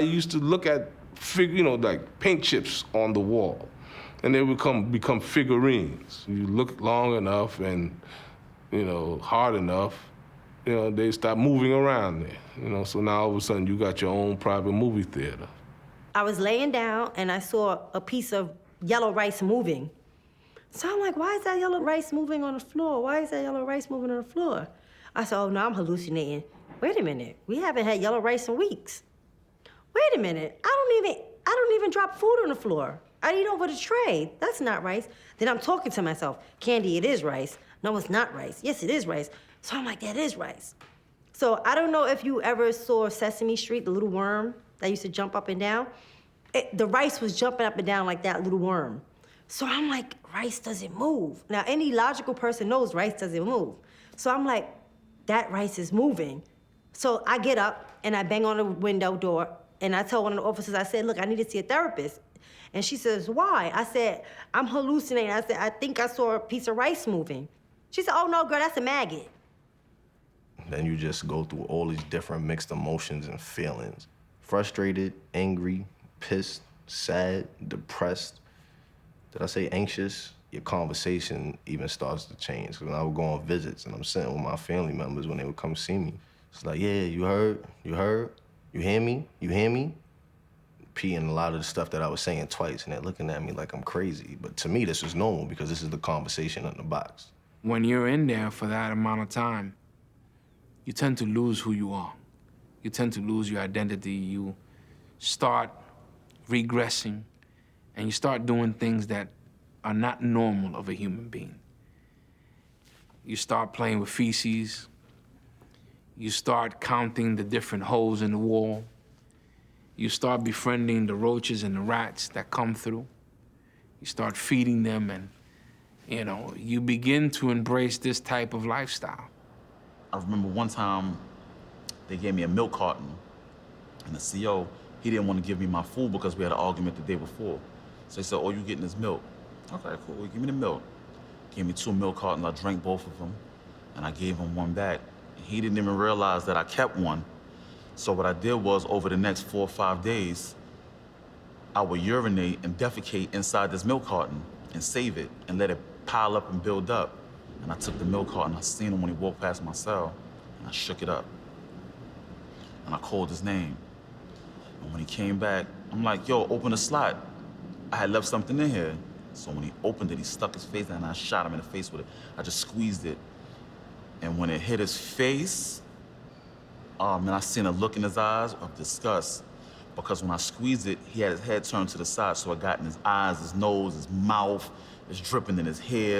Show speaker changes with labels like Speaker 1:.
Speaker 1: I used to look at, like paint chips on the wall, and they would become figurines. You look long enough and, hard enough, they start moving around there. So now all of a sudden you got your own private movie theater.
Speaker 2: I was laying down and I saw a piece of yellow rice moving. So I'm like, why is that yellow rice moving on the floor? Why is that yellow rice moving on the floor? I said, oh no, I'm hallucinating. Wait a minute, we haven't had yellow rice in weeks. Wait a minute, I don't even drop food on the floor. I eat over the tray. That's not rice. Then I'm talking to myself, Candy, it is rice. No, it's not rice. Yes, it is rice. So I'm like, that is rice. So I don't know if you ever saw Sesame Street, the little worm that used to jump up and down. The rice was jumping up and down like that little worm. So I'm like, rice doesn't move. Now, any logical person knows rice doesn't move. So I'm like, that rice is moving. So I get up and I bang on the window door and I tell one of the officers, I said, look, I need to see a therapist. And she says, why? I said, I'm hallucinating. I said, I think I saw a piece of rice moving. She said, oh no, girl, that's a maggot.
Speaker 3: Then you just go through all these different mixed emotions and feelings. Frustrated, angry, pissed, sad, depressed. Did I say anxious? Your conversation even starts to change. Because when I would go on visits and I'm sitting with my family members when they would come see me, it's like, yeah, you heard? You hear me? You hear me? Repeating a lot of the stuff that I was saying twice, and they're looking at me like I'm crazy. But to me, this is normal because this is the conversation in the box.
Speaker 4: When you're in there for that amount of time, you tend to lose who you are. You tend to lose your identity. You start regressing, and you start doing things that are not normal of a human being. You start playing with feces. You start counting the different holes in the wall. You start befriending the roaches and the rats that come through. You start feeding them, and, you begin to embrace this type of lifestyle.
Speaker 5: I remember one time they gave me a milk carton, and the CO, he didn't want to give me my food because we had an argument the day before. So he said, oh, you getting this milk? Okay, cool, give me the milk. Gave me 2 milk cartons, I drank both of them, and I gave him one back. He didn't even realize that I kept one. So what I did was, over the next 4 or 5 days, I would urinate and defecate inside this milk carton and save it and let it pile up and build up. And I took the milk carton, I seen him when he walked past my cell, and I shook it up. And I called his name. And when he came back, I'm like, yo, open the slot. I had left something in here. So when he opened it, he stuck his face in and I shot him in the face with it. I just squeezed it. And when it hit his face, oh man, I seen a look in his eyes of disgust. Because when I squeezed it, he had his head turned to the side, so it got in his eyes, his nose, his mouth. It's dripping in his hair.